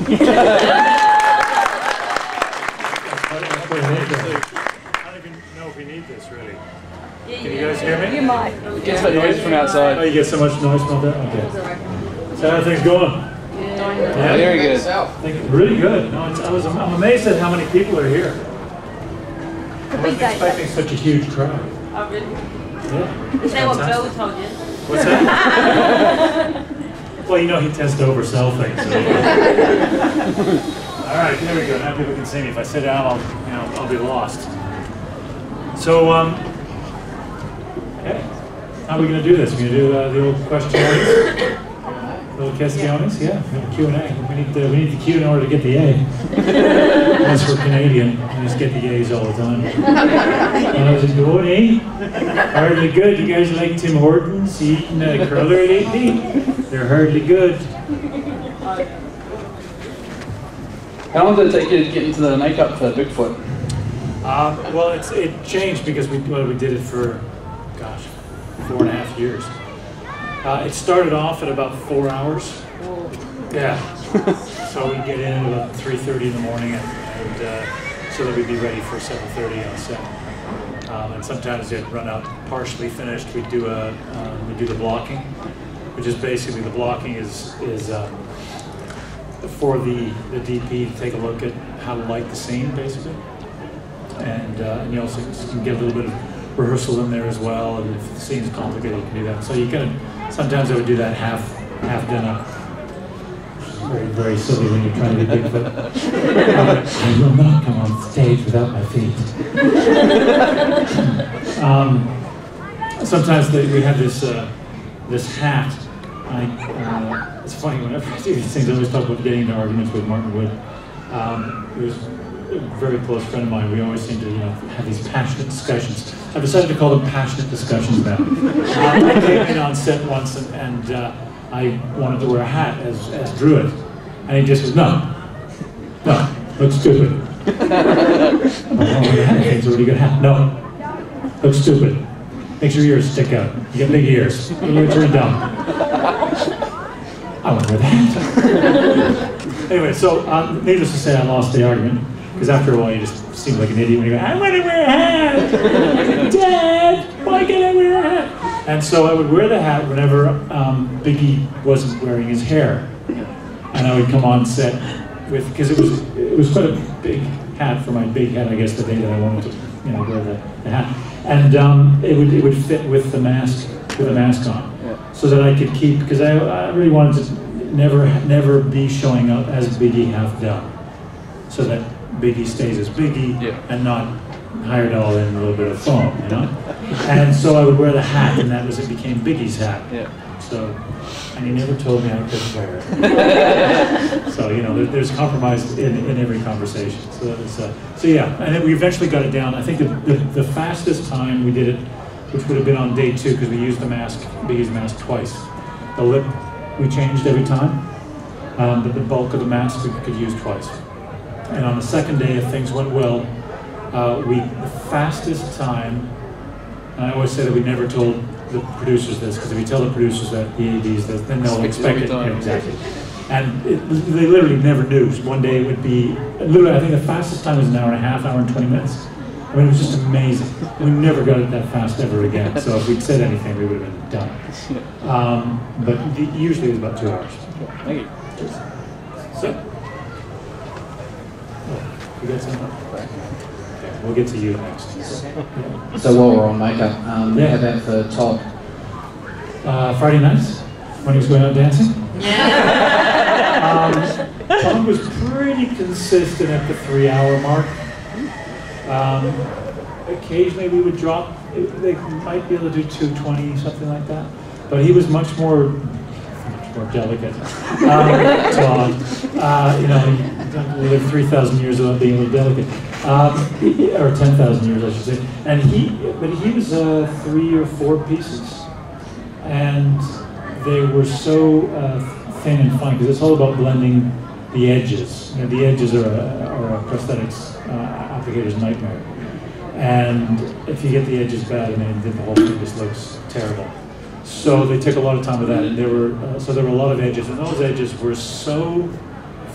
I don't even know if we need this, really. Can you guys hear me? You might. It gets that noise from outside. Oh, you get so much noise from there? Okay. So how are things going? Yeah, very good. Really good. No, I'm amazed at how many people are here. I wasn't expecting such a huge crowd. Oh, really? Yeah. Is that what Bill told you? What's that? Well, you know he tends to oversell things. So. All right, there we go. Now people can see me. If I sit down, I'll be lost. So, okay. How are we going to do this? We're going to do the old questionnaires? Little questionnaires? Yeah, Q&A. We need the Q in order to get the A. Unless we're Canadian, we just get the A's all the time. How's it going, eh? Hardly good. You guys like Tim Hortons eating a cruller lately? They're hardly good. How long did it take you to get into the makeup for Bigfoot? Well, it changed because we did it for, gosh, 4.5 years. It started off at about 4 hours. Yeah. So we'd get in at about 3:30 in the morning, and so that we'd be ready for 7:30 on set. And sometimes it'd run out partially finished. We'd do the blocking, which is basically the blocking is for the DP to take a look at how to light the scene, basically. And you also can get a little bit of rehearsal in there as well. And if the scene is complicated, you can do that. So you can sometimes I would do that half done up. Very, very silly when you're trying to be Bigfoot. I will not come on stage without my feet. Sometimes we have this hat. It's funny, whenever I do these things, I always talk about getting into arguments with Martin Wood. He was a very close friend of mine. We always seem to have these passionate discussions. I've decided to call them passionate discussions now. I came in on set once and I wanted to wear a hat as Druid. And he just goes, no, looks stupid. It's a really good hat. No, looks stupid. Makes your ears stick out. You get big ears. You turn down. I want to wear the hat. Anyway, so needless to say, I lost the argument. Because after a while, you just seem like an idiot when you go, I want to wear a hat! Dad, why can't I wear a hat? And so I would wear the hat whenever Biggie wasn't wearing his hair. And I would come on set with, because it was quite a big hat for my big head, I guess, the day that I wanted to wear the hat. And it would fit with the mask, on. So that I could keep, because I really wanted to never be showing up as Biggie half done. So that Biggie stays as Biggie and not Heyerdahl in a little bit of foam, And so I would wear the hat, and it became Biggie's hat. So, and he never told me I couldn't wear it. So there's compromise in every conversation. So that was, so yeah, and then we eventually got it down. I think the fastest time we did it, which would have been on day 2, because we used the mask, Biggie's mask, twice. The lip we changed every time, but the bulk of the mask we could use twice. And on the second day, if things went well, the fastest time, and I always say that we never told the producers this, because if you tell the producers that, the ADs, then they'll expect it. Yeah, exactly. And they literally never knew. One day it would be, literally, I think the fastest time was an hour and a half, hour and 20 minutes. I mean, it was just amazing. We never got it that fast ever again. So if we'd said anything, we would have been done. But usually it was about 2 hours. Thank you. So. You got something? Okay, we'll get to you next. So while we're on makeup, how about for Todd? Friday nights, when he was going out dancing? Todd was pretty consistent at the 3-hour mark. Occasionally we would drop, they might be able to do 2:20, something like that. But he was much more delicate. Todd, he lived 3,000 years without being a little delicate, or 10,000 years, I should say. And he was 3 or 4 pieces, and they were so thin and fine because it's all about blending the edges. The edges are a prosthetics applicator's nightmare, and if you get the edges bad, then the whole thing just looks terrible. So they took a lot of time with that, and there were a lot of edges, and those edges were so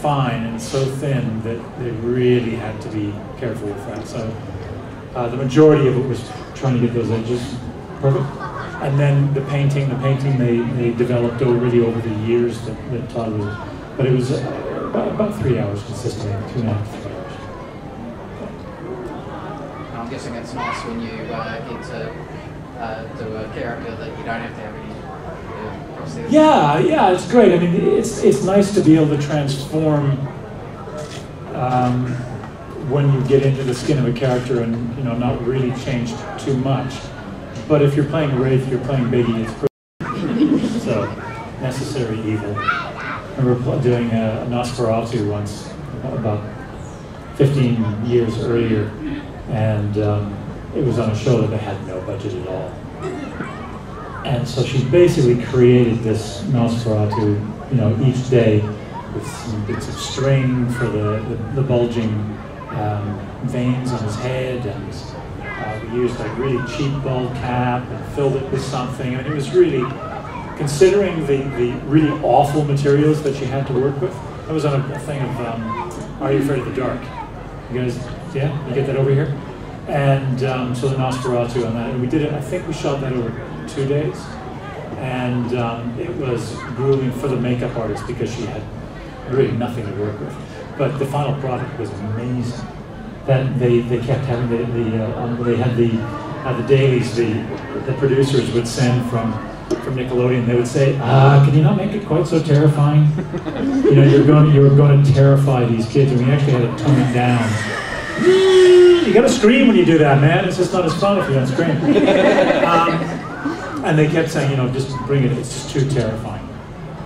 fine and so thin that they really had to be careful with that. So the majority of it was trying to get those edges perfect. And then the painting they developed really over the years that Todd was, but it was about 3 hours consistently, 2.5 to 3 hours. I'm guessing it's nice when you get to do a character that you don't have to have any prosthetics. Yeah, it's great. I mean, it's nice to be able to transform when you get into the skin of a character and not really change too much. But if you're playing Wraith, you're playing Biggie, it's pretty so necessary evil. I remember doing a Nosferatu once, about 15 years earlier, and it was on a show that they had no budget at all. And so she basically created this Nosferatu, each day with some bits of string for the bulging veins on his head, and we used like really cheap bald cap and filled it with something. And it was really, considering the really awful materials that she had to work with. I was on a thing of Are You Afraid of the Dark? You guys, yeah, you get that over here? And so the Nosferatu on that, and we did it, I think we shot that over 2 days. And it was grueling for the makeup artist because she had really nothing to work with. But the final product was amazing. That they kept having they had the dailies the producers would send from Nickelodeon. They would say, can you not make it quite so terrifying? You're going to terrify these kids, and we actually had to tone it down. You got to scream when you do that, man. It's just not as fun if you don't scream. And they kept saying, just bring it. It's just too terrifying.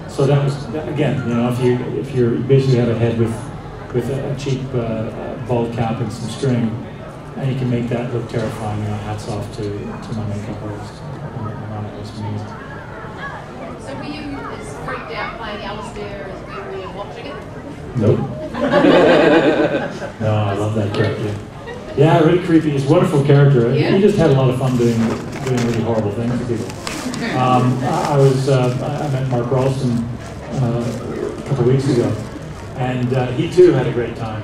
So that was again, if you basically have a head with a cheap bald cap and some string, and you can make that look terrifying. Hats off to my makeup artist. It was amazing. So were you as freaked out playing Alistair as we were watching it? Nope. No, I love that character. Yeah, really creepy. He's a wonderful character. Yeah. He just had a lot of fun doing really horrible things to people. I met Mark Ralston a couple of weeks ago, and he too had a great time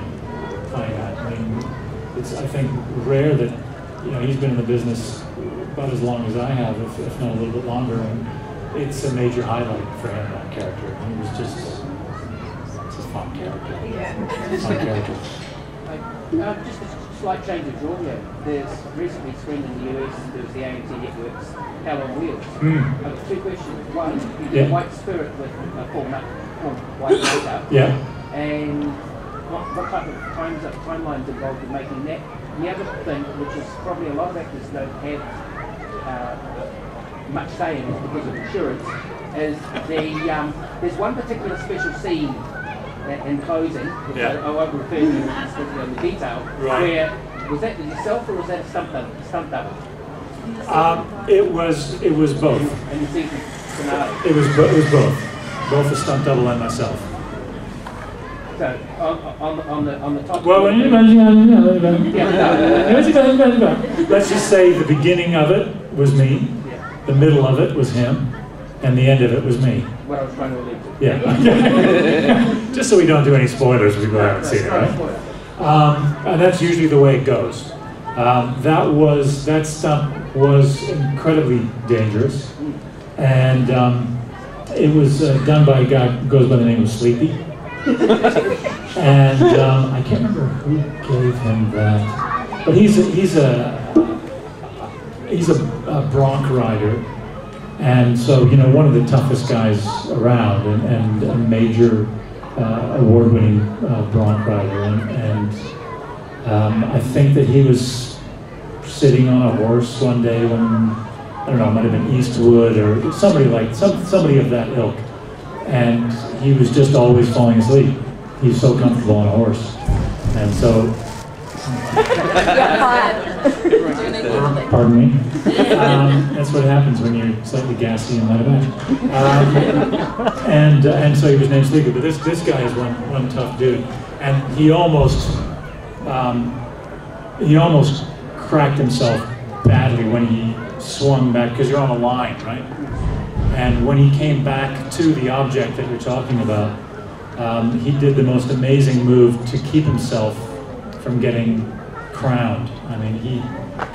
playing that. I mean, it's I think rare that he's been in the business about as long as I have, if not a little bit longer, and it's a major highlight for him, that character. He was just it's a fun character. Yeah. Fun character. Just a slight change of genre here. There's recently screened in the US, there was the AMC Network's Hell on Wheels. I've got 2 questions. One, you did White Spirit with a full white makeup. Yeah. And what type of timelines involved in making that? The other thing, which is probably a lot of actors don't have much say in it because of insurance, is there's one particular special scene in closing, which I won't refer to specifically in the detail, where, was that yourself or was that a stunt double? It was both. In the season finale? It was both a stunt double and myself. So on the top. Well, let's just say the beginning of it was me, the middle of it was him, and the end of it was me. What I was trying to allude to. Yeah. Just so we don't do any spoilers, we go out and see it, right? And that's usually the way it goes. That stunt was incredibly dangerous, and it was done by a guy who goes by the name of Sleepy. And I can't remember who gave him that, but he's a bronc rider, and so one of the toughest guys around, and a major award-winning bronc rider, and I think that he was sitting on a horse one day when, I don't know, it might have been Eastwood or somebody of that ilk, and he was just always falling asleep. He was so comfortable on a horse, and so. Pardon me. That's what happens when you're slightly gassy and out of back. And so he was named Sleepy. But this guy is one tough dude, and he almost cracked himself badly when he swung back, because you're on a line, right? And when he came back to the object that you're talking about, he did the most amazing move to keep himself from getting crowned. I mean, he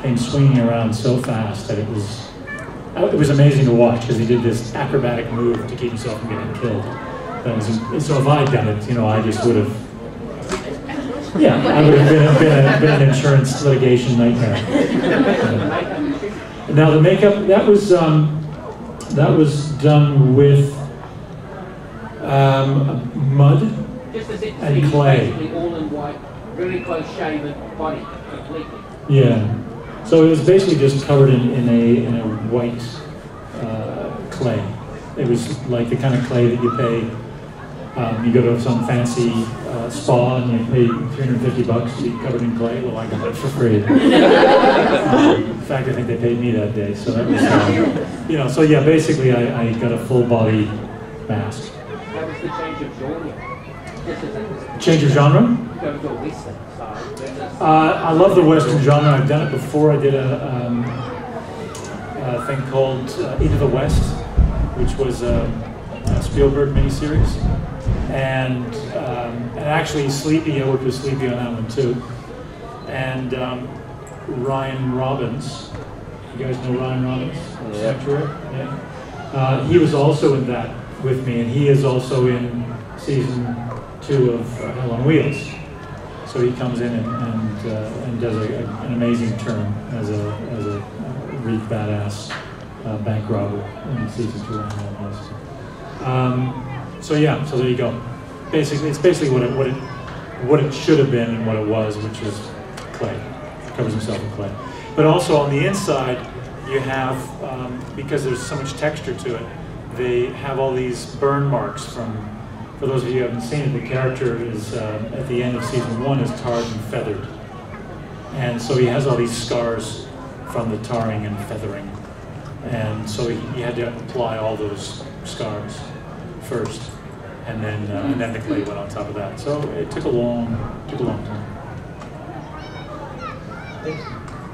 came swinging around so fast that it was amazing to watch, because he did this acrobatic move to keep himself from getting killed. So if I'd done it, I just would have, I would have been an insurance litigation nightmare. Now the makeup, that was done with mud and clay. Basically all in white, really close shaven body, completely. Yeah. So it was basically just covered in a white clay. It was like the kind of clay that you pay. You go to some fancy spa and you pay $350 to be covered in clay. Well, I got it for free. In fact, I think they paid me that day. So that was, So yeah, basically, I got a full body mask. That was the change of genre. Change of genre? Go to the western side. I love the western genre. I've done it before. I did a thing called Into the West, which was a Spielberg miniseries. And actually Sleepy, I worked with Sleepy on that one too. And Ryan Robbins, you guys know Ryan Robbins? Yeah. He was also in that with me, and he is also in season 2 of Hell on Wheels. So he comes in and does an amazing turn as a really badass bank robber in season 2 of Hell on Wheels. So there you go. Basically, it's basically what it should have been and what it was, which is clay. Covers himself in clay. But also on the inside, you have, because there's so much texture to it, they have all these burn marks from. For those of you who haven't seen it, the character is at the end of season 1 is tarred and feathered, and so he has all these scars from the tarring and feathering, and so he had to apply all those scars first, and then the clay went on top of that. So it took a long time.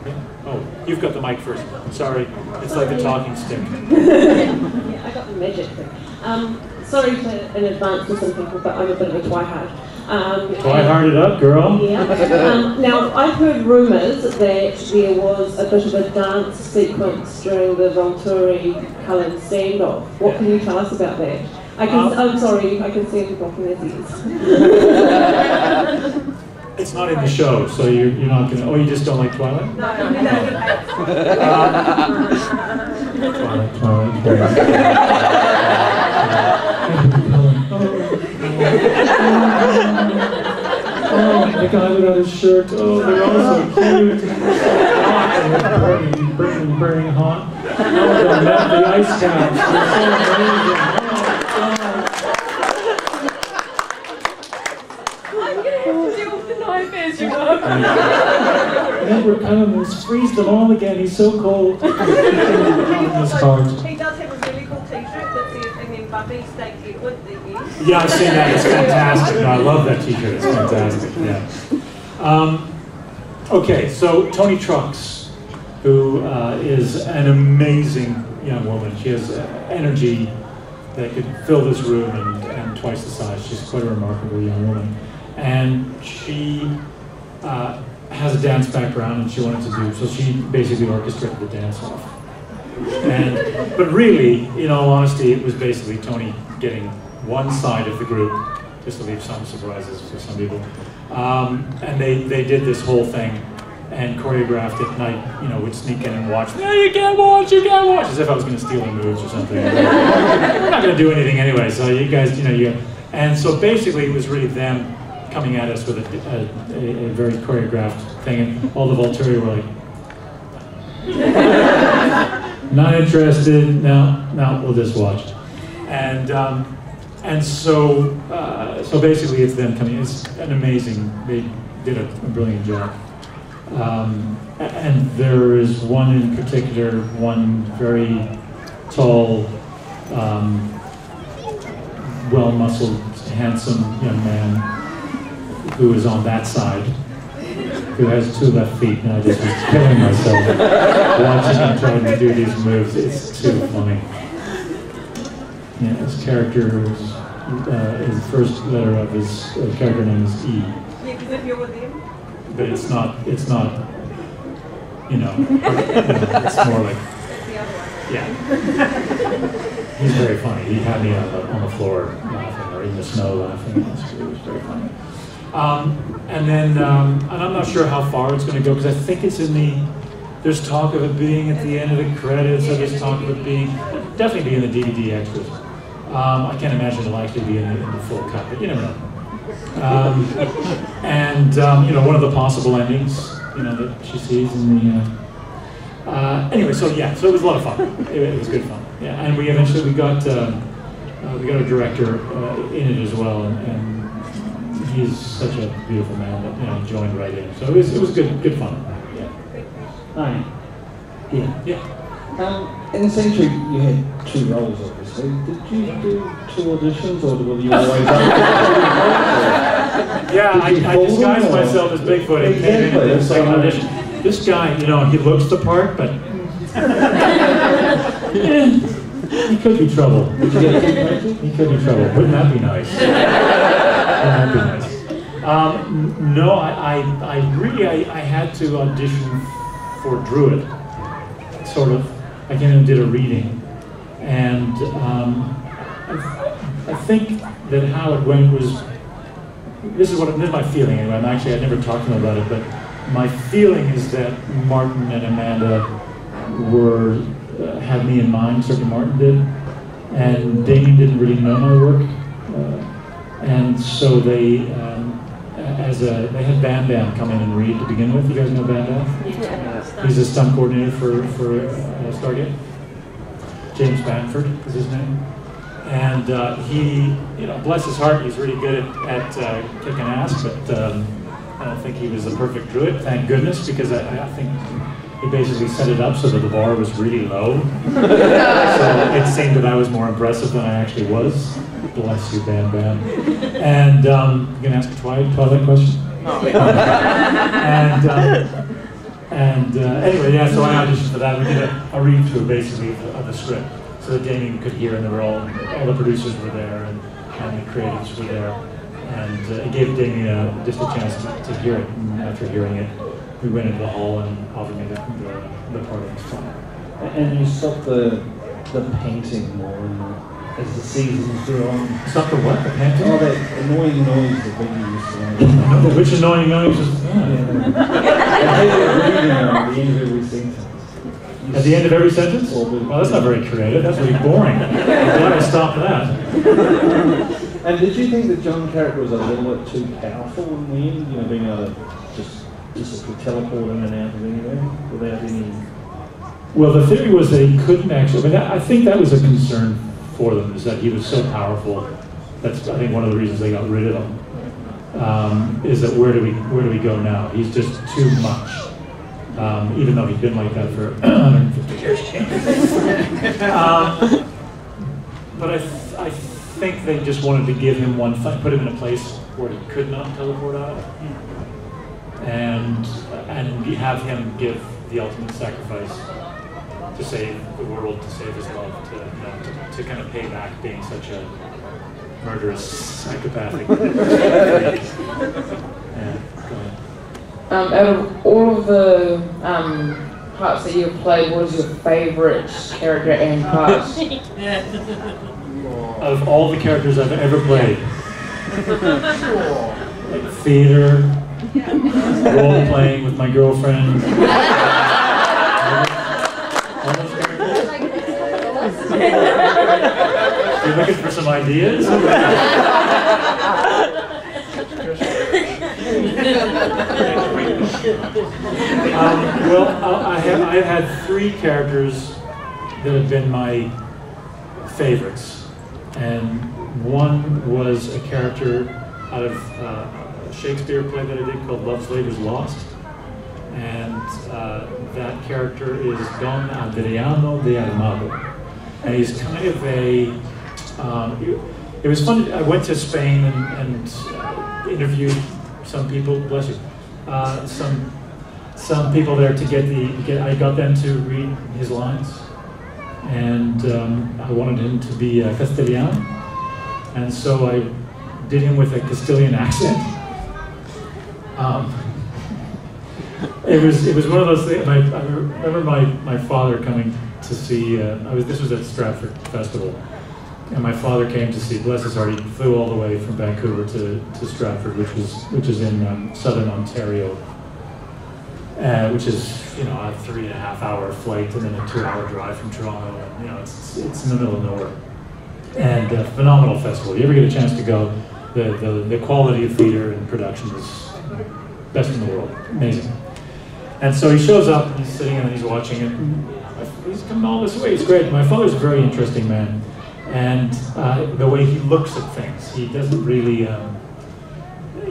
Yeah. Oh, you've got the mic first. Sorry, it's like the talking stick. Yeah, I got the magic thing. Sorry in advance for some people, but I'm a bit of a twihard. Twihard it up, girl. Yeah. Now, I've heard rumours that there was a bit of a dance sequence during the Volturi-Cullen standoff. What can you tell us about that? I'm sorry, I can see them blocking their ears. It's not in the show, so you're not going to... Oh, you just don't like Twilight? No. Twilight. Oh, the guy without his shirt. Oh, they're all so cute. Burning hot. Oh, the ice caps. They're so amazing. And then we're kind of freeze them all again. He's so cold. He does have a really cool t-shirt that says, and then Buffy stakes it with the end. Yeah, I've seen that. It's fantastic. No, I love that t-shirt. It's fantastic. Yeah. Okay, so Tony Trucks, who is an amazing young woman. She has energy that could fill this room and twice the size. She's quite a remarkable young woman. And she has a dance background, and she wanted to do, so she basically orchestrated the dance off. But really, in all honesty, it was basically Tony getting one side of the group, just to leave some surprises for some people. And they did this whole thing and choreographed it, and I, would sneak in and watch. No, you can't watch, as if I was going to steal their moves or something. We're not going to do anything anyway, so you guys, And so basically, it was really them coming at us with a very choreographed thing, and all the Volturi were like, not interested. No, we'll just watch. And so basically, it's them coming. It's an amazing. They did a brilliant job. And there is one in particular, one very tall, well-muscled, handsome young man who is on that side, who has 2 left feet, and I just was killing myself watching him trying to do these moves. It's too funny. Yeah, his character is his first letter of his character name is E. Yeah, because if you're with him. But it's not, you know, it's more like, That's the other one. yeah. He's very funny. He had me on the floor laughing, or in the snow laughing. It was very funny. And then, and I'm not sure how far it's going to go, because I think it's in the, there's talk of it being at the end of the credits, or there's talk of it being, definitely be in the DVD extras. I can't imagine it'll actually be in the full cut, but you never know. You know, one of the possible endings, you know, that she sees in the, anyway, so yeah, so it was a lot of fun. It was good fun. Yeah, and we eventually, we got a director in it as well, and he's such a beautiful man that, you know, he joined right in. So it was good fun. Yeah. Hi. Yeah. Yeah. In the century, you had 2 roles, obviously. Did you do 2 auditions, or were you always up? Yeah, I disguised myself as Bigfoot and came in the second audition. This guy, you know, he looks the part, but he could be trouble. He could be trouble. Wouldn't that be nice? Wouldn't that be nice? No, I really had to audition for Druid, sort of. I came in and did a reading, and I think that how it went was, this is my feeling anyway. I'd never talked to them about it, but my feeling is that Martin and Amanda had me in mind. Certainly Martin did, and Damien didn't really know my work, and so they had Bam Bam come in and read to begin with. You guys know Bam Bam? Yeah. He's a stunt coordinator for Stargate. James Banford is his name. And he, you know, bless his heart, he's really good at kicking ass, but I don't think he was the perfect druid, thank goodness, because I think he basically set it up so that the bar was really low. So it seemed that I was more impressive than I actually was. Bless you, Bam Bam. And you can ask a Twilight question? Anyway, yeah, so I auditioned for that. We did a read-through, basically, of the script, so that Damien could hear, and there were all the producers were there, and the creatives were there. And it gave Damien just a chance to hear it, and after hearing it, we went into the hall and offered me the part of the song. And you stopped the painting more as the seasons go on. Stop the what? The painting? Oh, that annoying noise that Vicky used to make. Which annoying noise is that? At the end of every sentence. At the end of every sentence? Well, that's not very creative. That's really boring. I'm glad I stopped that. And did you think that John's character was a little bit too powerful in the end? You know, being able to just teleport in and out of anywhere without any... Well, the theory was that he couldn't actually... I mean, I think that was a concern for them, is that he was so powerful. That's, I think, one of the reasons they got rid of him. Is that where do we go now? He's just too much. Even though he'd been like that for 150 years. But I think they just wanted to give him one fight, put him in a place where he could not teleport out, and have him give the ultimate sacrifice to save the world, to save his love, to kind of pay back being such a murderous, psychopathic. Yeah, go ahead. Out of all of the parts that you've played, what is your favourite character and part? Of all the characters I've ever played, like theater, role playing with my girlfriend. All those characters. You're looking for some ideas? Well, I've had 3 characters that have been my favorites, and one was a character out of a Shakespeare play that I did called Love's Labour's Lost, and that character is Don Adriano de Armado, and he's kind of a it was fun. I went to Spain and interviewed some people, bless you, some people there to I got them to read his lines, and I wanted him to be Castellano, And so I did him with a Castilian accent. It was one of those things. I remember my father coming to see. This was at Stratford Festival, and my father came to see. Bless his heart, he flew all the way from Vancouver to Stratford, which is in southern Ontario, which is a 3.5-hour flight and then a 2-hour drive from Toronto. And, it's in the middle of nowhere, and a phenomenal festival. You ever get a chance to go? The quality of theater and production is best in the world, amazing. And so he shows up and he's sitting and he's watching it. He's coming all this way. It's great. My father's a very interesting man, and the way he looks at things, he doesn't really.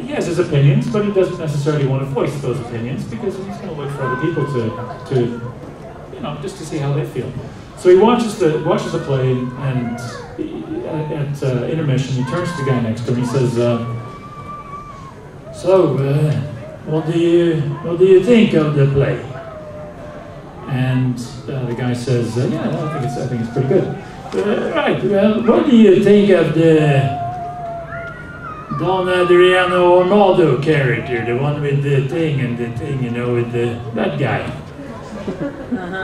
He has his opinions, but he doesn't necessarily want to voice those opinions because he's going to look for other people to just to see how they feel. So he watches the play, and at intermission, he turns to the guy next to him. He says, "So, what do you think of the play?" And the guy says, "Yeah, I think it's pretty good." Right. Well, what do you think of the Don Adriano Armado character, the one with the thing and the thing, with that guy?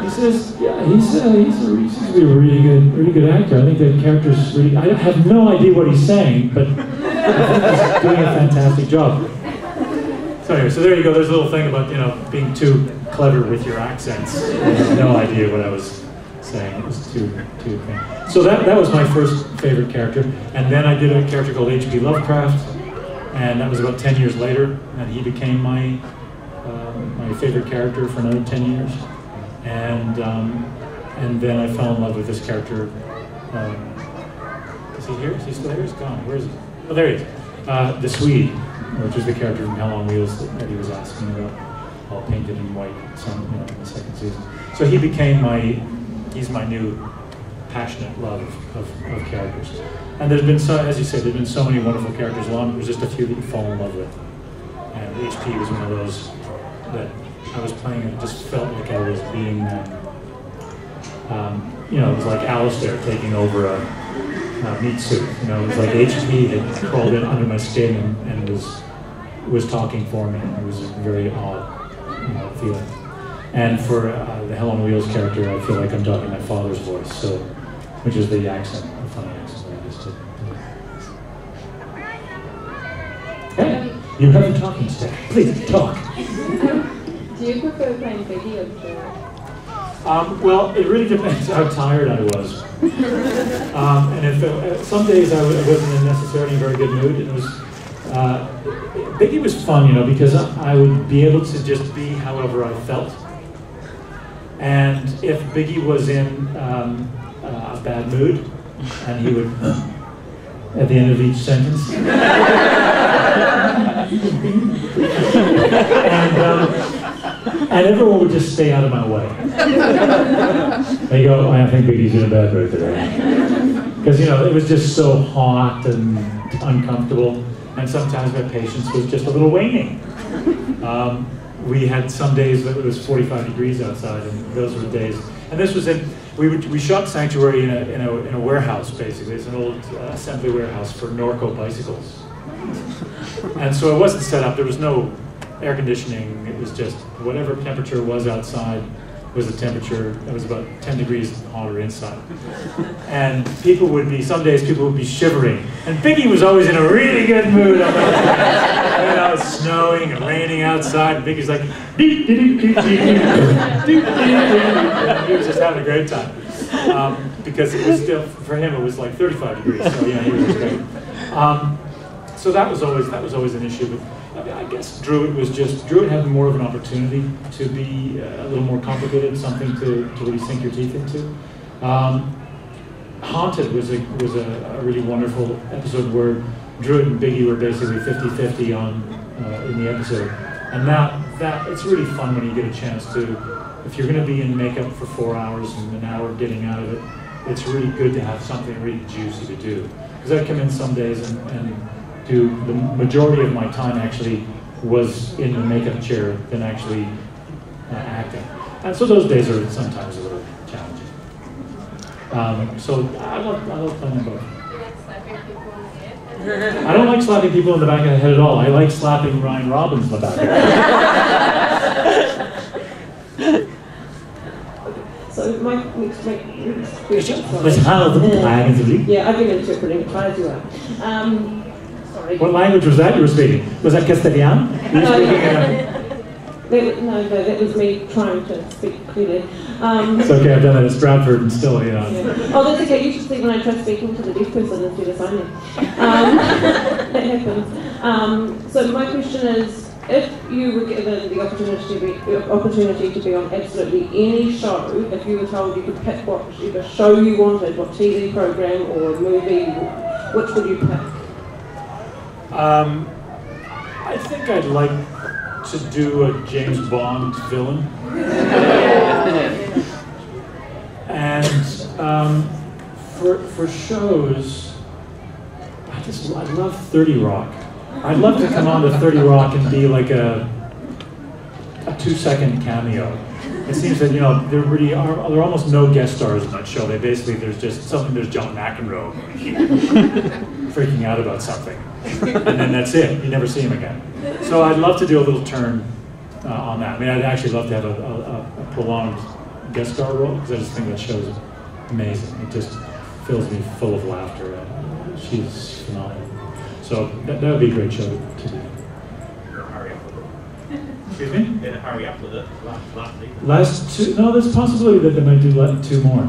He says, "Yeah, he seems to be a really good actor. I think that character's really. I have no idea what he's saying, but I think he's doing a fantastic job." So anyway, so there you go. There's a little thing about being too clever with your accents. I had no idea what I was saying. It was too thing. So that was my first favorite character, and then I did a character called H.P. Lovecraft, and that was about 10 years later, and he became my favorite character for another 10 years, and then I fell in love with this character. Is he here? Is he still here? He's gone. Where is he? Oh, there he is. The Swede, which is the character from Hell on Wheels that he was asking about, all painted in white, in the second season. So he became he's my new passionate love of characters. And there's been as you said, there's been so many wonderful characters along. There's just a few that you fall in love with. And HP was one of those that I was playing and it just felt like I was being, it was like Alistair taking over a meat suit. It was like HP had crawled in under my skin and was talking for me. It was a very odd feeling. And for the Hell on Wheels character, I feel like I'm talking my father's voice, which is the accent, the funny accent that I just did. Hey, you have a talking stick. Please talk. Do you prefer playing Biggie or Joe? Well, it really depends how tired I was. And if some days I wasn't necessarily in a very good mood. It was Biggie was fun, because I would be able to just be however I felt. And if Biggie was in a bad mood, and he would, at the end of each sentence, and everyone would just stay out of my way. They go, I think Biggie's in a bad mood today. Because, it was just so hot and uncomfortable, and sometimes my patience was just a little waning. We had some days that it was 45 degrees outside, and those were the days. And this was we shot Sanctuary in a warehouse, basically. It's an old assembly warehouse for Norco bicycles. And so it wasn't set up, there was no air conditioning, it was just whatever temperature was outside was the temperature. It was about 10 degrees hotter inside. And some days people would be shivering. And Biggie was always in a really good mood. It's snowing and raining outside, and Biggie's like, he was just having a great time. Because it was still, for him, it was like 35 degrees, so he was just great. So that was always an issue. But I guess Druid had more of an opportunity to be a little more complicated, something to really sink your teeth into. Haunted was a really wonderful episode where Druid and Biggie were basically 50-50 in the episode, and that it's really fun when you get a chance to, if you're going to be in makeup for 4 hours and an hour getting out of it, it's really good to have something really juicy to do. Because I'd come in some days and do the majority of my time actually was in the makeup chair than actually acting. And so those days are sometimes a little challenging. So I love playing both. slapping people on the head? I don't like slapping people in the back of the head at all. I like slapping Ryan Robbins in the back of the head. So my next question. Yeah, I've been interpreting it, try as you are. Sorry. What language was that you were speaking? Was that Castellano? No, that was me trying to speak clearly. It's okay, I've done that at Stratford and still, you know. Yeah. Oh, that's okay. You should see when I try speaking to the deaf person instead of signing. That happens. So my question is, if you were given the opportunity to be on absolutely any show, if you were told you could pick whatever show you wanted, what TV program or movie, which would you pick? I think I'd like to do a James Bond villain. And for shows, I love 30 Rock. I'd love to come on to 30 Rock and be like a 2-second cameo. It seems that, you know, there are almost no guest stars in that show. There's John McEnroe freaking out about something. And then that's it. You never see him again. So I'd love to do a little turn on that. I mean, I'd actually love to have a prolonged guest star role, because I just think that show is amazing. It just fills me full of laughter. She's phenomenal. So that would be a great show to do. Hurry up with it. Excuse me? Better hurry up with it. Last two? No, there's a possibility that they might do 2 more.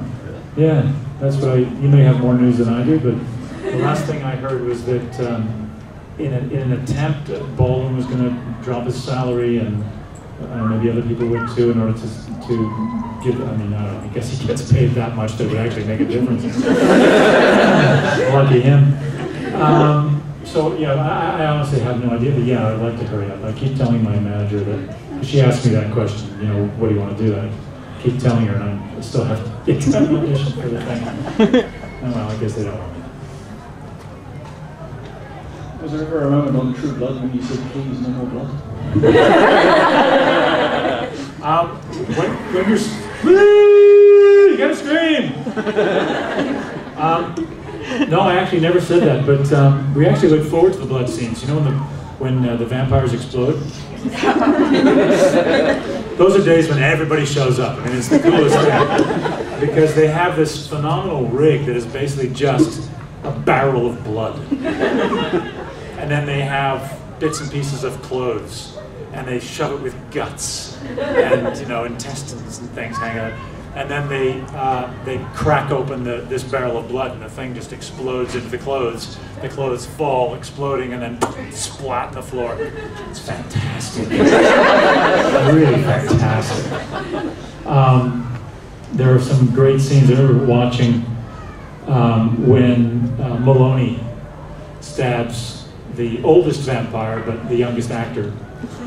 Yeah, that's what you may have more news than I do, but the last thing I heard was that in an attempt, Baldwin was going to drop his salary, and maybe other people would too, in order to give. I mean, I don't know. I guess he gets paid that much that would actually make a difference. Lucky him. So yeah, I honestly have no idea, but yeah, I'd like to hurry up. I keep telling my manager that, she asked me that question, you know, what do you want to do? I keep telling her, and I still have to get to an audition for the thing. Oh well, I guess they don't want me. Was there ever a moment on True Blood when you said, please, no more blood? When you're, you gotta scream! No, I actually never said that, but we actually look forward to the blood scenes. You know when the vampires explode? Those are days when everybody shows up. I mean, it's the coolest thing. Because they have this phenomenal rig that is basically just a barrel of blood. And then they have bits and pieces of clothes, and they shove it with guts and, you know, intestines and things hanging out. And then they crack open this barrel of blood, and the thing just explodes into the clothes. The clothes fall, exploding, and then splat on the floor. It's fantastic. Really fantastic. There are some great scenes. I remember watching when Maloney stabs the oldest vampire, but the youngest actor.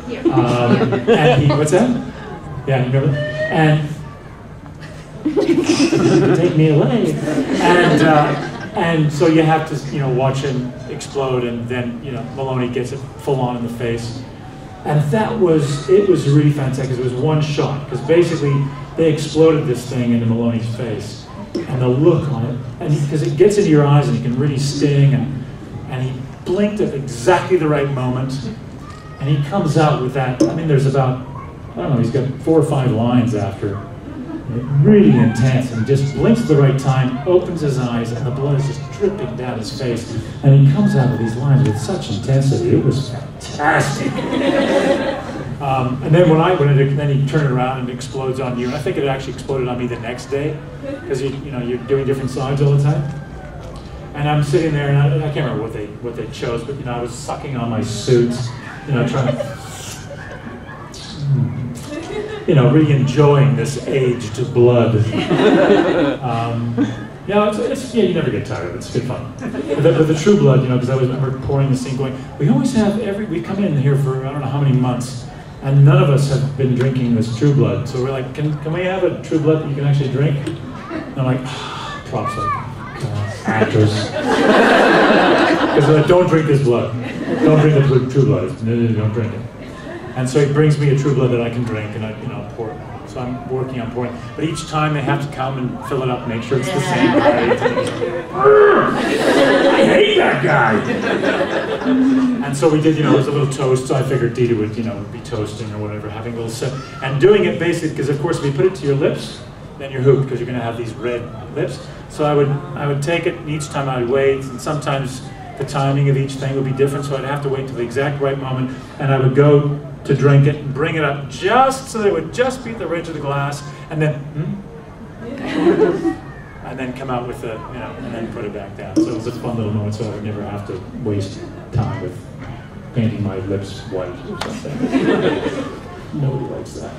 And he, what's that? Yeah, you remember that? And take me away. And so you have to, you know, watch him explode, and then, you know, Maloney gets it full on in the face. And it was really fantastic, because it was one shot, because basically they exploded this thing into Maloney's face, and the look on it, and because it gets into your eyes and it can really sting, and he blinked at exactly the right moment, and he comes out with that. I mean, there's about, I don't know, he's got 4 or 5 lines after. Really intense, and just blinks at the right time, opens his eyes, and the blood is just dripping down his face. And he comes out with these lines with such intensity. It was fantastic. And then then he turned it around and it explodes on you. And I think it actually exploded on me the next day, because you're doing different sides all the time. And I'm sitting there, and I can't remember what they chose, but, you know, I was sucking on my suit, you know, trying to. You know, really enjoying this aged blood. Yeah, yeah, you never get tired of it. It's good fun. But the True Blood, you know, because I remember pouring the scene going, we always have we come in here for I don't know how many months, and none of us have been drinking this True Blood. So we're like, can we have a True Blood that you can actually drink? And I'm like, props, like, actors. Because don't drink this blood. Don't drink the True Blood. Don't drink it. And so he brings me a True Blood that I can drink, and I, you know, pour it. So I'm working on pouring. But each time they have to come and fill it up, make sure it's the same height. I hate that guy. And so we did, you know, it was a little toast, so I figured Dita would, you know, be toasting or whatever, having a little sip. And doing it basically, because of course if you put it to your lips, then you're hooked, because you're going to have these red lips. So I would take it, and each time I'd wait, and sometimes the timing of each thing would be different, so I'd have to wait till the exact right moment, and I would go to drink it and bring it up just so that it would just beat the ridge of the glass, and then, and then come out with the, you know, and then put it back down. So it was a fun little moment, so I would never have to waste time with painting my lips white or something. Nobody likes that.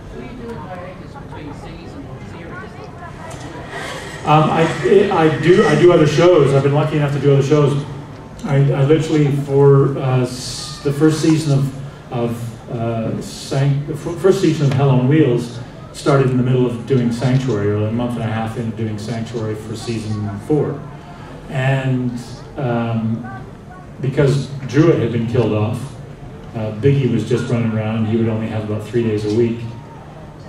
What are you doing hiatus between series and series? I do other shows. I've been lucky enough to do other shows. I literally, for the first season of Hell on Wheels, started in the middle of doing Sanctuary, or a month and a half into doing Sanctuary for season 4. And because Druid had been killed off, Biggie was just running around. He would only have about 3 days a week.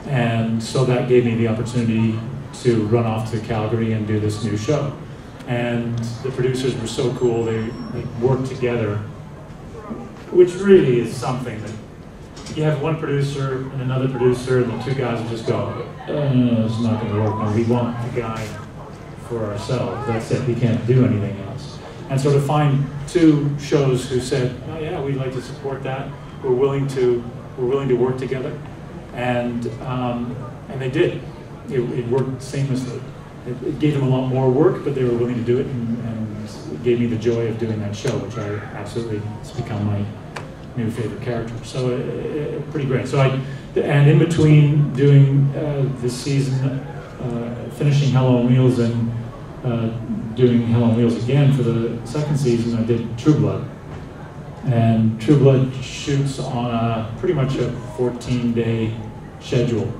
And so that gave me the opportunity to run off to Calgary and do this new show. And the producers were so cool. They worked together, which really is something that you have one producer and another producer, and the two guys will just go, no, it's not going to work. No, we want the guy for ourselves. That's it. We can't do anything else. And so to find two shows who said, oh yeah, we'd like to support that. We're willing to work together, and they did. It worked seamlessly. It gave them a lot more work, but they were willing to do it, and it gave me the joy of doing that show, which I absolutely, it's become my new favorite character. So pretty great. So and in between doing this season, finishing Hell on Wheels and doing Hell on Wheels again for the second season, I did True Blood. And True Blood shoots on pretty much a 14-day schedule.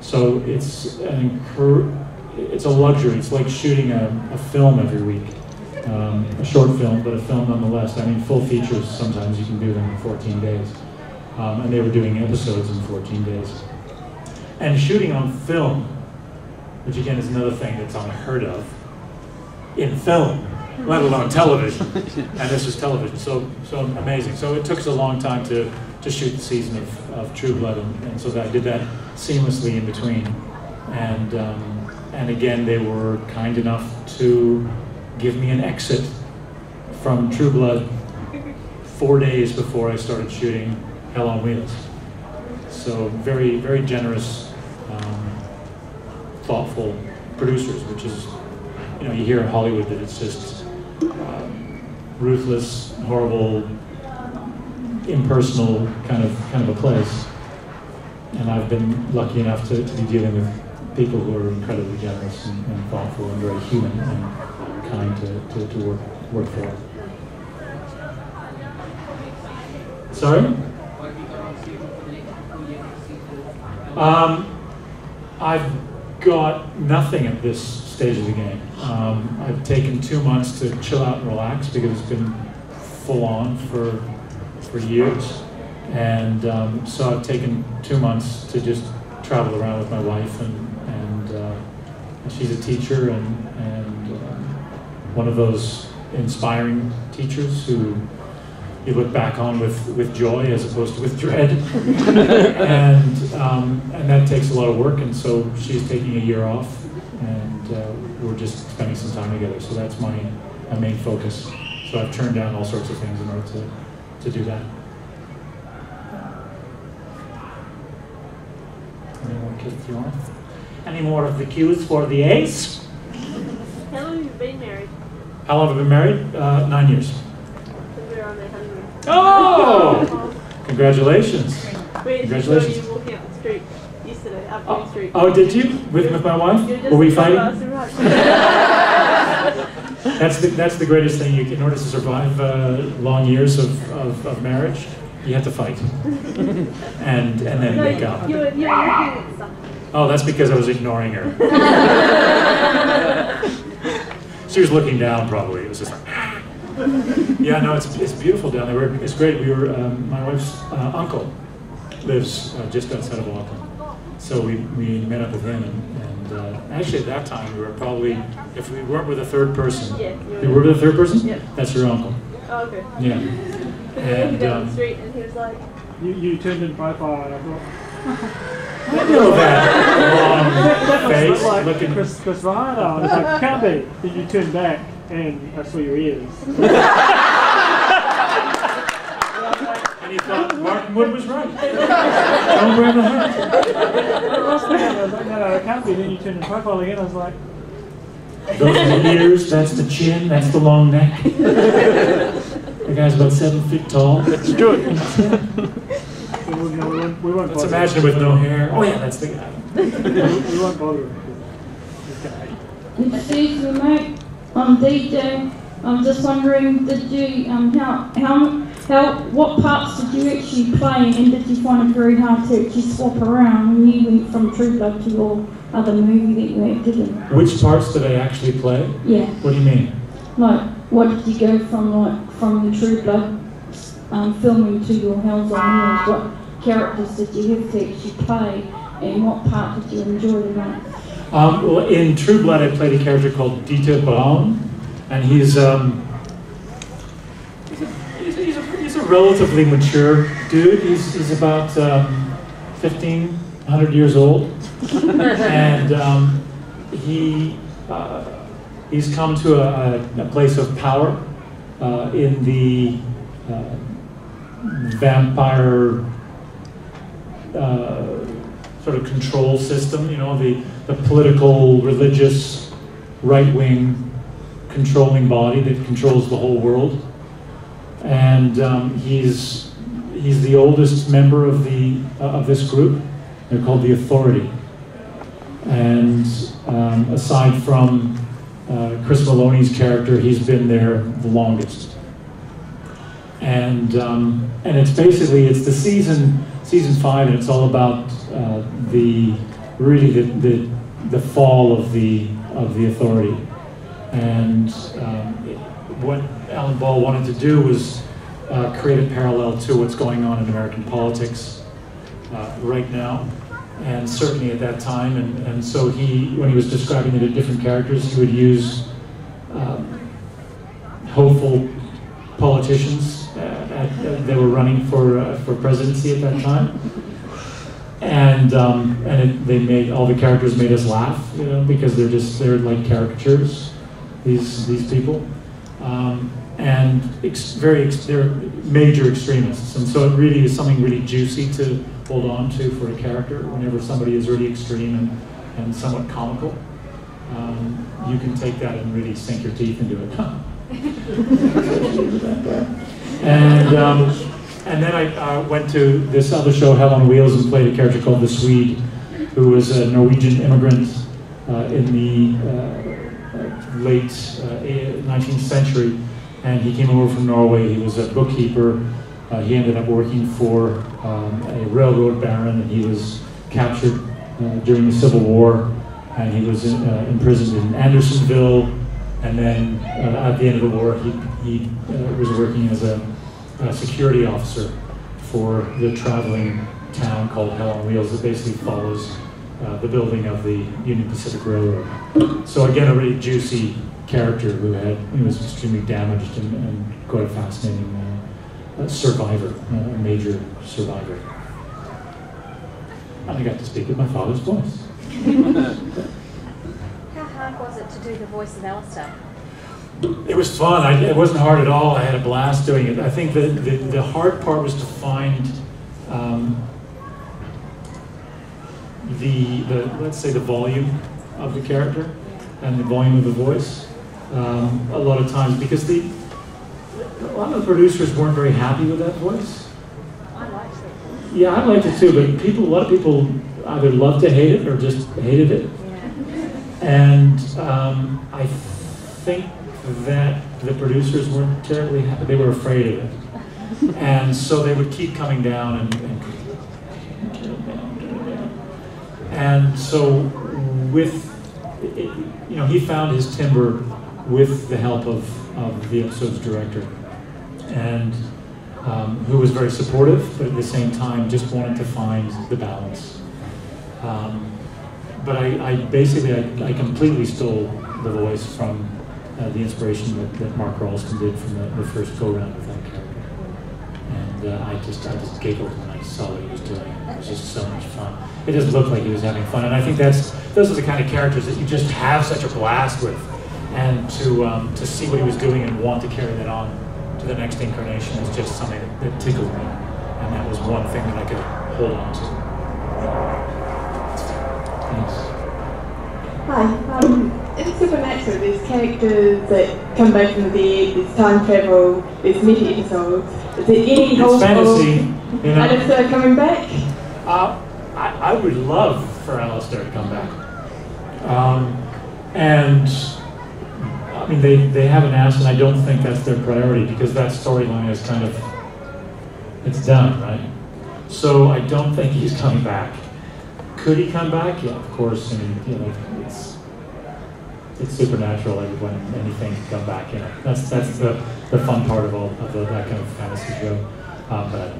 So it's a luxury. It's like shooting a film every week. A short film, but a film nonetheless. I mean, full features, sometimes you can do them in 14 days. And they were doing episodes in 14 days. And shooting on film, which again is another thing that's unheard of, in film, let alone television. And this was television, so amazing. So it took us a long time to shoot the season of True Blood, and so that I did that seamlessly in between. And again, they were kind enough to give me an exit from True Blood 4 days before I started shooting Hell on Wheels. So very, very generous, thoughtful producers, which is, you know, you hear in Hollywood that it's just ruthless, horrible, impersonal kind of a place. And I've been lucky enough to be dealing with people who are incredibly generous and thoughtful and very human and kind to work for. Sorry? I've got nothing at this stage of the game. I've taken 2 months to chill out and relax because it's been full on for years. And so I've taken 2 months to just travel around with my wife, and she's a teacher and one of those inspiring teachers who you look back on with joy as opposed to with dread. and that takes a lot of work, and so she's taking a year off, and we're just spending some time together. So that's my main focus. So I've turned down all sorts of things in order to do that. Any more kids you want? Any more of the cues for the A's? How long have you been married? How long have I been married? 9 years. So we're on their honeymoon. Oh! Congratulations. We actually saw you walking up the street yesterday, up Green Street. Oh, did you? With my wife? Were we fighting? That's the greatest thing. In order to survive long years of marriage, you have to fight. and then make up. You were looking at something. Oh, that's because I was ignoring her. She was looking down, probably. It was just like, yeah, no, it's beautiful down there. It's great. We were, my wife's uncle lives just outside of Auckland. So we met up with him, and actually at that time we were probably, if we weren't with a third person, Yeah. we were with a third person? Yeah. That's your uncle. Oh, okay. Yeah. We were walking down the street and he was like, You turned in profile and I thought, I know that long that face looks like looking. Chris Ryan. I was like, can't be. Then you turned back and I saw your ears. And you thought Martin Wood was right. Don't wear the hat. I was like, no, it can't be. Then you turned in profile again. I was like, Those are the ears, that's the chin, that's the long neck. The guy's about 7 feet tall. that's good. we won't Let's bother. imagine with no hair. Oh yeah, that's the guy. we won't bother him. Okay. Excuse me, mate. I'm DJ. I'm just wondering, did you what parts did you actually play, and did you find it very hard to actually swap around when you went from True Blood to your other movie that you acted in? Which parts did I actually play? Yeah. What do you mean? Like, what did you go from the True Blood filming to your Hells on Wheels? What characters did you have to actually play, and what part did you enjoy the most? Well, in True Blood, I played a character called Dieter Braun, and he's a relatively mature dude. He's about 1,500 years old, and he's come to a place of power in the vampire sort of control system, you know, the political, religious, right-wing controlling body that controls the whole world. And he's the oldest member of this group. They're called the Authority. And aside from Chris Maloney's character, he's been there the longest. And it's basically, it's the season 5, and it's all about the fall of the Authority. And what Alan Ball wanted to do was create a parallel to what's going on in American politics right now, and certainly at that time. And so when he was describing the different characters, he would use hopeful politicians that were running for presidency at that time. And they made, all the characters made us laugh, you know, because they're like caricatures, these people, and they're major extremists, and so it really is something really juicy to hold on to for a character. Whenever somebody is really extreme and somewhat comical, you can take that and really sink your teeth into it. And then I went to this other show, Hell on Wheels, and played a character called the Swede, who was a Norwegian immigrant in the late 19th century. And he came over from Norway. He was a bookkeeper. He ended up working for a railroad baron, and he was captured during the Civil War. And he was imprisoned in Andersonville. And then at the end of the war, he was working as a security officer for the traveling town called Hell on Wheels that basically follows the building of the Union Pacific Railroad. So again, a really juicy character who was extremely damaged and quite a fascinating survivor, a major survivor. And I got to speak with my father's voice. How hard was it to do the voice of Alistair? It was fun. It wasn't hard at all. I had a blast doing it. I think the hard part was to find let's say the volume of the character and the volume of the voice. A lot of times, because a lot of the producers weren't very happy with that voice. I liked it. Yeah, I liked it too, but a lot of people either loved to hate it or just hated it. Yeah. And I think that the producers weren't terribly happy. They were afraid of it. And so they would keep coming down and and so he found his timbre with the help of the episode's director, and who was very supportive, but at the same time just wanted to find the balance. but I basically I completely stole the voice from the inspiration that Mark Ralston did from the first go round with that character, and I just giggled when I saw what he was doing. It was just so much fun. It just looked like he was having fun, and I think those are the kind of characters that you just have such a blast with, and to see what he was doing and want to carry that on to the next incarnation is just something that tickled me, and that was one thing that I could hold on to. Thanks. Hi. In Supernatural, there's characters that come back from the dead, there's time travel, there's meta episodes. Is there any hope fantasy, you know. Alistair coming back? I would love for Alistair to come back. And I mean, they haven't asked, and I don't think that's their priority because that storyline is kind of, it's done, right? So I don't think he's coming back. Could he come back? Yeah, of course. I mean, you know, it's supernatural. Like when anything can come back. You know, that's the fun part of that kind of fantasy show. But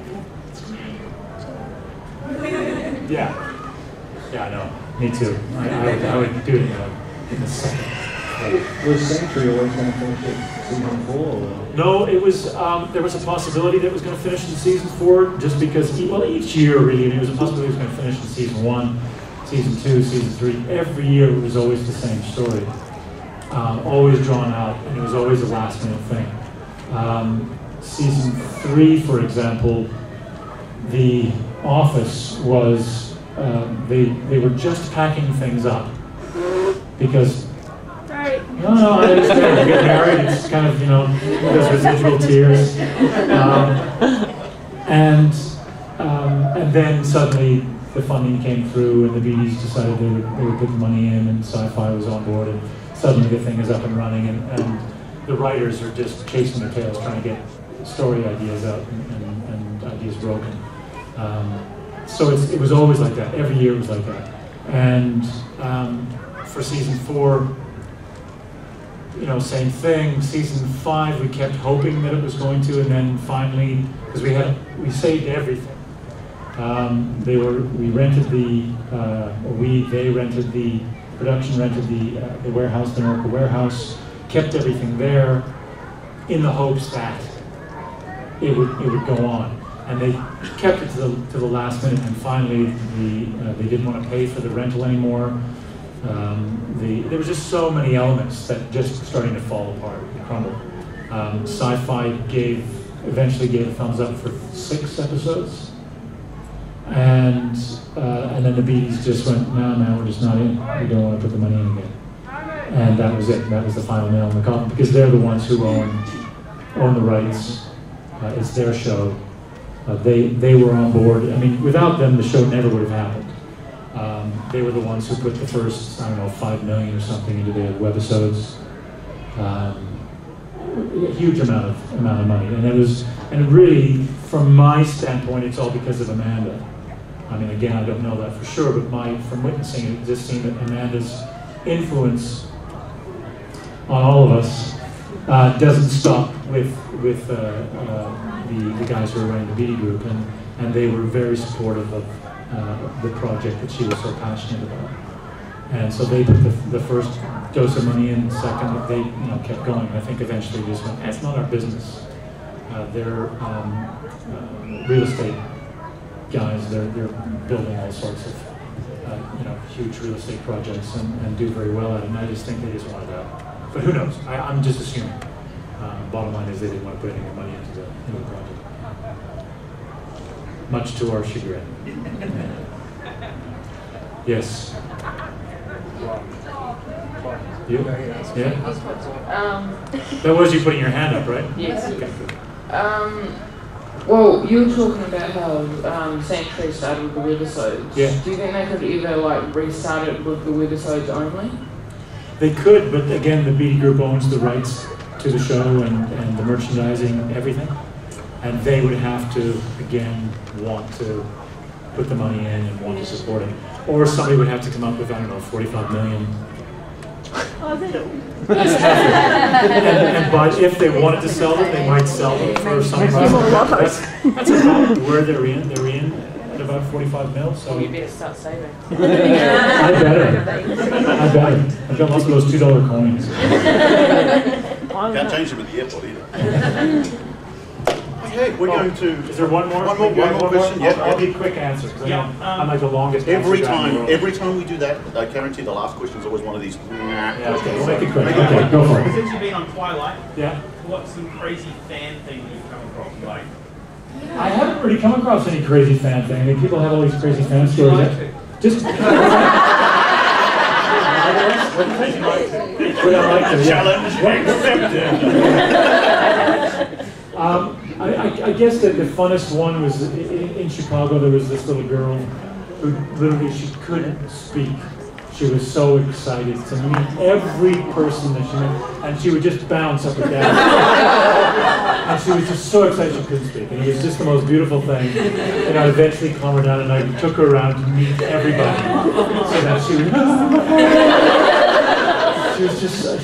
yeah, I know. Me too. I would do it in a second. Was Sanctuary always going to finish at season 4? Or? No, it was. There was a possibility that it was going to finish in season 4, just because. Each year really, and it was a possibility it was going to finish in season 1, season 2, season 3. Every year it was always the same story, always drawn out, and it was always a last-minute thing. Season 3, for example, The Office was. They were just packing things up because. No, I understand. You get married, it's kind of, you know, those residual tears. And then suddenly the funding came through and the BDs decided they would put the money in and Sci-Fi was on board and suddenly the thing is up and running and the writers are just chasing their tails trying to get story ideas out and ideas broken. So it was always like that. Every year it was like that. And for season 4, you know, same thing. Season 5, we kept hoping that it was going to, and then finally, because we saved everything. They rented the production rented the warehouse, the Norca warehouse, kept everything there, in the hopes that it would go on, and they kept it to the last minute, and finally they didn't want to pay for the rental anymore. There was just so many elements that just starting to fall apart and crumble. Sci-Fi eventually gave a thumbs up for 6 episodes, and then the BDs just went, no, we're just not in. We don't want to put the money in again. And that was it. That was the final nail in the coffin because they're the ones who own the rights. It's their show. They were on board. I mean, without them, the show never would have happened. They were the ones who put the first, I don't know, $5 million or something into the webisodes. A huge amount of money, and really, from my standpoint, it's all because of Amanda. I mean, again, I don't know that for sure, but from witnessing it, just seeing that Amanda's influence on all of us doesn't stop with the guys who are running the BD group, and they were very supportive of the project that she was so passionate about. And so they put the first dose of money in, second, they kept going. I think eventually just went, it's not our business. They're real estate guys, they're building all sorts of huge real estate projects and do very well at it, and I just think they just wanted out. But who knows? I'm just assuming. Bottom line is they didn't want to put any more money into the project. Much to our chagrin. Yes. You? Yeah? That was you putting your hand up, right? Yes. Okay, good. Well, you were talking about how Sanctuary started with the webisodes. Yeah. Do you think they could either restart it with the webisodes only? They could, but again, the BD group owns the rights to the show and the merchandising, everything. And they would have to, again, want to put the money in and want to support it. Or somebody would have to come up with, I don't know, $45 million. But if they wanted to sell them, they might sell them for something. That's a problem where they're in. They're in at a about 45 mil, so... Well, you better start saving. I better. I've got lots of those $2 coins. Can't change them at the airport either. Okay, we're going to... Is there one more? One more question? Yeah. I'll be quick answers. Yeah. I'm like the longest Every answer guy in the world. time we do that, I guarantee the last question is always one of these. Yeah, okay, we'll make it quick. Okay, go for it. Since you've been on Twilight, Yeah. what's some crazy fan thing that you've come across? Like, I haven't really come across any crazy fan thing. I mean, people have all these crazy fan stories. Just... Would I like to? Challenge accepted. I guess that the funnest one was in Chicago. There was this little girl who literally she couldn't speak. She was so excited to meet every person that she met, and she would just bounce up and down. And she was just so excited she couldn't speak, and it was just the most beautiful thing. And I eventually calmed her down, and I took her around to meet everybody, so that she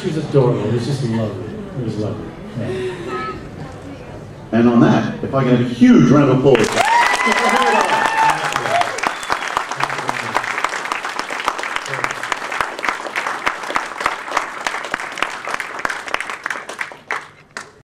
was adorable. It was just lovely. It was lovely. Yeah. And on that, if I can have a huge round of applause.